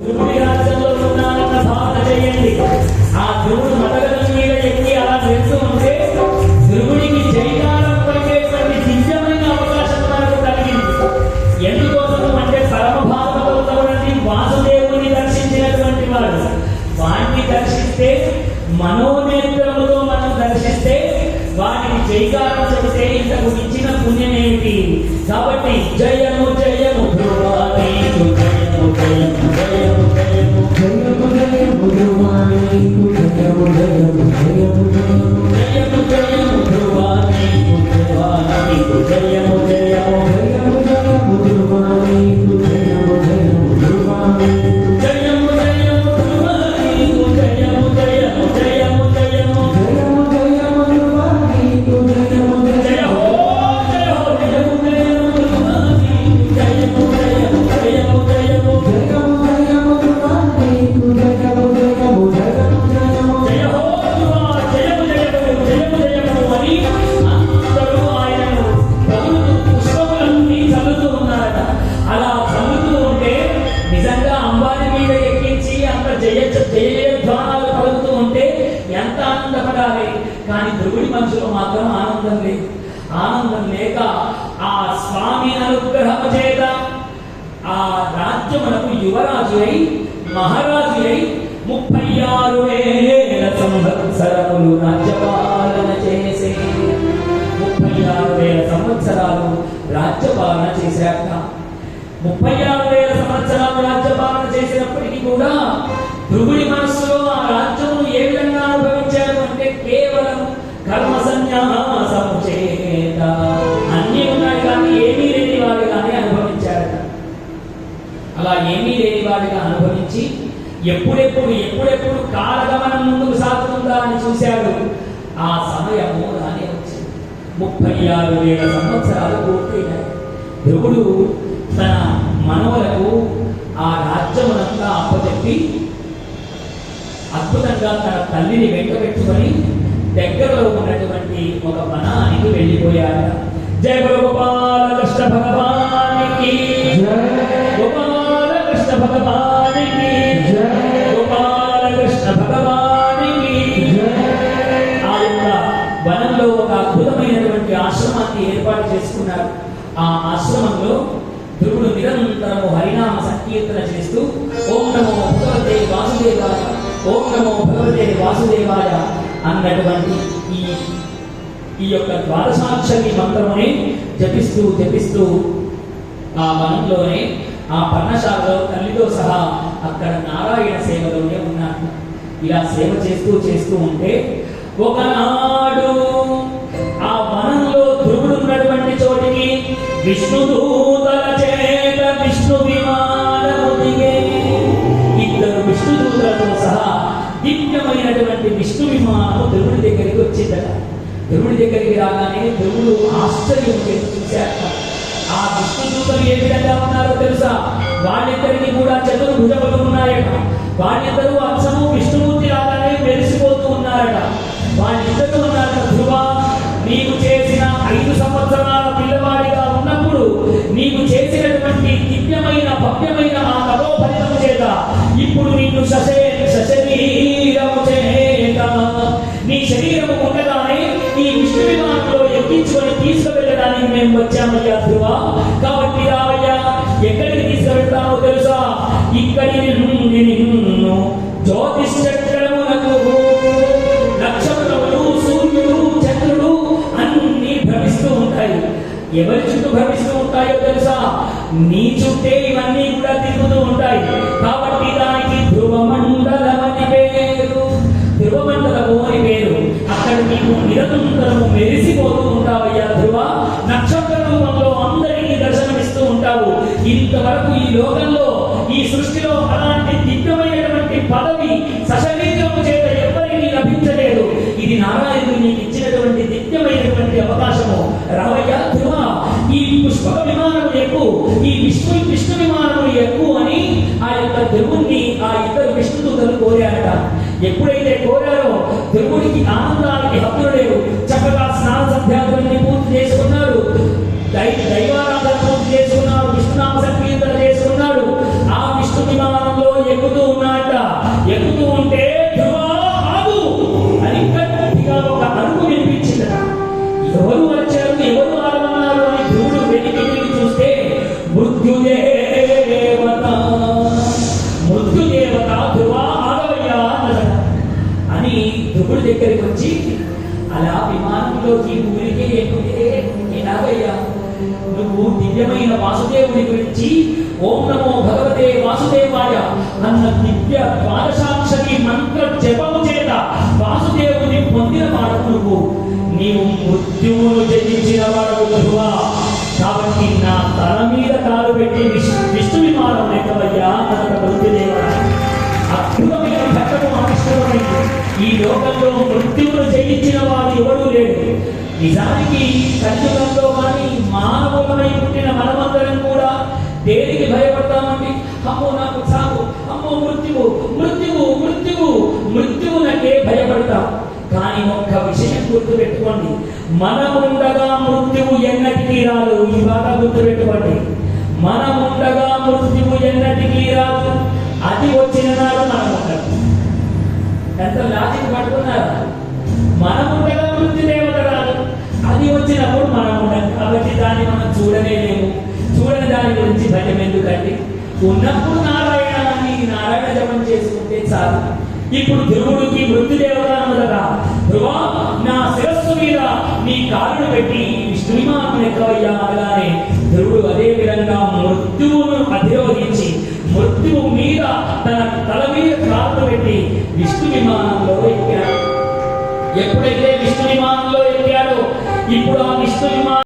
ధ్రువుడి రాజ్యంలో ఉన్నానన్న భావన చేయండి. ఆ ధ్రువుడు మతగలం మీద ఎక్కి అలా వెళ్తూ ఉంటే ధ్రువుడికి జైకారం పలికేటువంటి దివ్యమైన అవకాశం మనకు కలిగింది. ఎందుకోసం అంటే పరమ భాగవతంలో వాసుదేవుని దర్శించినటువంటి వాడు వాణ్ణి దర్శిస్తే మనోనేత్రముతో మనం దర్శిస్తే వాటికి జైకారం చెబితే ఇంతకు ఇచ్చిన పుణ్యం ఏమిటి? కాబట్టి జయము జయము ధ్రువ నీకు జయము జయము జయము జయము జయము జయము ధ్రువ నీకు జయము జయము జయము జయము జయము ధ్రువ నీకు ధ్రువ నీకు జయము జయము జయము జయము ధ్రువ నీకు జయము జయము ధ్రువ జయము జయము ధ్రువ నీకు జయము జయము జయము జయము జయము జయము ధ్రువ నీకు జయము జయ హో జయ హో జయము జయము ధ్రువ నీకు జయము జయము జయము జయము జయము జయము ధ్రువ నీకు జయము జయము జయము జయము జయ హో ధ్రువ జయము జయము జయము జయము అని అందరూ ఆయనను ప్రభువుకు పుష్పములన్నీ చల్లుతూ ఉన్నారట. అలా చల్లుతూ ఉంటే నిజంగా అంబారి మీద ఎక్కించి అంత జయధ్వానాలు పలుకుతూ ఉంటే ఎంత ఆనందపడాలి. కానీ ధ్రువుడి మనసులో మాత్రం ఆనందం లేదు. ఆనందం లేక ఆ స్వామి అనుగ్రహం చేత ఆ రాజ్యమునకు యువరాజు అయి మహారాజు అయి 36,000 సంవత్సరములు రాజ్యపాలన చేసే 36,000 సంవత్సరాలు రాజ్యపాలన చేశాక 36,000 సంవత్సరాలు రాజ్యపాలన చేసినప్పటికీ కూడా ధ్రువుడి మనస్సులో ఆ రాజ్యమును ఏ విధంగా అనుభవించారు అంటే కేవలం కర్మ సన్యాసము చేత అన్నీ ఉన్నాయి కానీ ఏమీ లేని వాడిగానే అనుభవించారట. అలా ఏమీ లేని వాడిగా అనుభవించి ఎప్పుడెప్పుడు కాలగమనం ముందుకు సాగుతుందా అని చూశాడు. ఆ సమయము రానే వచ్చింది. 36,000 సంవత్సరాలు పూర్తయినాయి. ధ్రువుడు తన మనవలకు ఆ రాజ్యమునంతా అప్పచెప్పి అద్భుతంగా తన తల్లిని వెంట పెట్టుకొని దగ్గరలో ఉన్నటువంటి ఒక వనానికి వెళ్ళిపోయాడు. జయ గోపాలకృష్ణ భగవానికి గోపాలకృష్ణ భగవానికి గోపాలకృష్ణ భగవానికి. ఆ యొక్క వనంలో ఒక అద్భుతమైనటువంటి ఆశ్రమాన్ని ఏర్పాటు చేసుకున్నారు. ఆ ఆశ్రమంలో ధ్రువుడు నిరంతరము హరినామ సంకీర్తన చేస్తూ ఓం నమో భగవతే వాసుదేవాయ ఓం నమో భగవతే వాసుదేవాయ అన్నటువంటి ఈ యొక్క ద్వాదశాక్షరి మంత్రముని జపిస్తూ ఆ వనంలోనే ఆ పర్ణశాలలో తల్లితో సహా అక్కడ నారాయణ సేవలోనే ఉన్నారు. ఇలా సేవ చేస్తూ ఉంటే ఒకనాడు ఆ వనంలో ధ్రువుడు ఉన్నటువంటి చోటికి విష్ణుదూతల చేత విష్ణు విమానము దిగే. ఇద్దరు విష్ణుదూతలతో సహా దివ్యమైనటువంటి విష్ణు విమానము ధ్రువుడి దగ్గరికి వచ్చిందట. ధ్రువుడి దగ్గరికి రాగానే ధ్రువుడు ఆశ్చర్యం చేసి చూశాక ఆ విష్ణుదూతలు ఏ విధంగా ఉన్నారో తెలుసా? వాళ్ళిద్దరికి కూడా చతుర్భుజములు ఉన్నాయట. వాళ్ళిద్దరూ అచ్చము విష్ణుమూర్తి లాగానే మెరిసిపోతూ ఉన్నారట. వాళ్ళిద్దరూ ఉన్నారట, ధ్రువ నీకు చేసిన 5 సంవత్సరాల పిల్లవాడిగా ఉన్నప్పుడు నీకు చేసినటువంటి దివ్యమైన భవ్యమైన ఆ తపోఫలితము చేత ఇప్పుడు నీకు శరీరము చేత నీ శరీరము ఉండగానే ఈ విష్ణు విమానంలో ఎక్కించుకొని తీసుకువెళ్ళడానికి మేము వచ్చామయ్యా ధ్రువ. కాబట్టి రావయ్యా, ఎక్కడికి తీసుకువెళ్తామో తెలుసా? ఇక్కడి నుండి నిన్ను జ్యోతిష్చక్రమునకు నక్షత్రములు సూర్యుడు చంద్రుడు అన్ని భ్రమిస్తూ ఉంటాయి. ఎవరి చుట్టూ భ్రమిస్తూ ఉంటాయో తెలుసా? నీ చుట్టే ఇవన్నీ కూడా తిరుగుతూ ఉంటాయి. కాబట్టి దానికి ధ్రువమండలం అని పేరు. ధ్రువమండలము అని పేరు. అక్కడ నీకు నిరంతరము మెరిసిపోతూ ఉంటావయ్యా ధ్రువ. నక్షత్ర రూపంలో అందరికీ దర్శనమిస్తూ ఉంటావు. ఇంతవరకు ఈ లోకంలో ఈ సృష్టిలో అలాంటి దివ్యమైనటువంటి పదవి సశరీరము చేత ఎవరికీ లభించలేదు. ఇది నారాయణుడు నీకు ఇచ్చినటువంటి దివ్యమైనటువంటి అవకాశము. రావయ్యా ధ్రువ, ఈ పుష్పక విమానము ఎక్కు, ఈ విష్ణు విమానము ఎక్కు అని ఆ యొక్క ధ్రువుణ్ణి ఆ ఇద్దరు విష్ణుదూతలు కోరారట. ఎప్పుడైతే కోరారో ధ్రువుడికి ఆనందానికి హద్దులు లేవు. చక్కగా స్నాన సంధ్యాదులన్నీ పూర్తి చేసుకున్నాడు. దైవారాధన పూర్తి చేసుకున్నాడు. విష్ణునామ సంకీర్తన చేసుకున్నాడు. ఆ విష్ణు విమానంలో దాంట్లోకి ఊరికే ఎక్కువే నాగయ్యా, నువ్వు దివ్యమైన వాసుదేవుడి గురించి ఓం నమో భగవతే వాసుదేవాయ అన్న దివ్య ద్వాదశాక్షరి మంత్ర జపము చేత వాసుదేవుని పొందిన వాడవు నువ్వు. నీవు మృత్యువును జయించిన వాడవు గురువా. కాబట్టి నా తల మీద కాలు పెట్టి విష్ణు విమానం ఎక్కవయ్యా అన్న మృత్యుదేవ. అద్భుతమైన ఘట్టము ఆవిష్కృతమైంది. ఈ లోకంలో మృత్యువును జయించిన వాడు ఎవడూ లేడు. నిజానికి కలియుగంలో కానీ మానవులమై పుట్టిన మనమందరం కూడా దేనికి భయపడతామండి? అమ్మో నాకు చావు, అమ్మో మృత్యువు, మృత్యువు, మృత్యువు, మృత్యువునకే భయపడతాం. కానీ ఒక్క విషయం గుర్తుపెట్టుకోండి, మనముండగా మృత్యువు ఎన్నటికీ రాదు. ఈ మాట గుర్తుపెట్టుకోండి, మనముండగా మృత్యువు ఎన్నటికీ రాదు. అది వచ్చిన నాడు మనం ఉండదు. ఎంత లాజిక్ పట్టుకున్నారు? మనముండగా మృత్యుదేవత రాదు, అది వచ్చినప్పుడు మనం ఉండదు. కాబట్టి దాన్ని మనం చూడలేము. చూడని దాని గురించి భయం ఎందుకండి? ఉన్నప్పుడు నారాయణ అని నారాయణ జపం చేసుకుంటే చాలు. ఇప్పుడు ధ్రువుడికి మృత్యుదేవత అన్నదట, ధ్రువా నా శిరస్సు మీద నీ కాలును పెట్టి విష్ణు విమానం ఎక్కవయ్యా అనగానే ధ్రువుడు అదే విధంగా మృత్యువును అధిరోహించి మృత్యువు మీద తన తల మీద కాలును పెట్టి విష్ణు విమానంలో ఎక్కాడు. ఎప్పుడైతే విష్ణు విమానంలో ఎక్కాడో ఇప్పుడు ఆ విష్ణు విమానం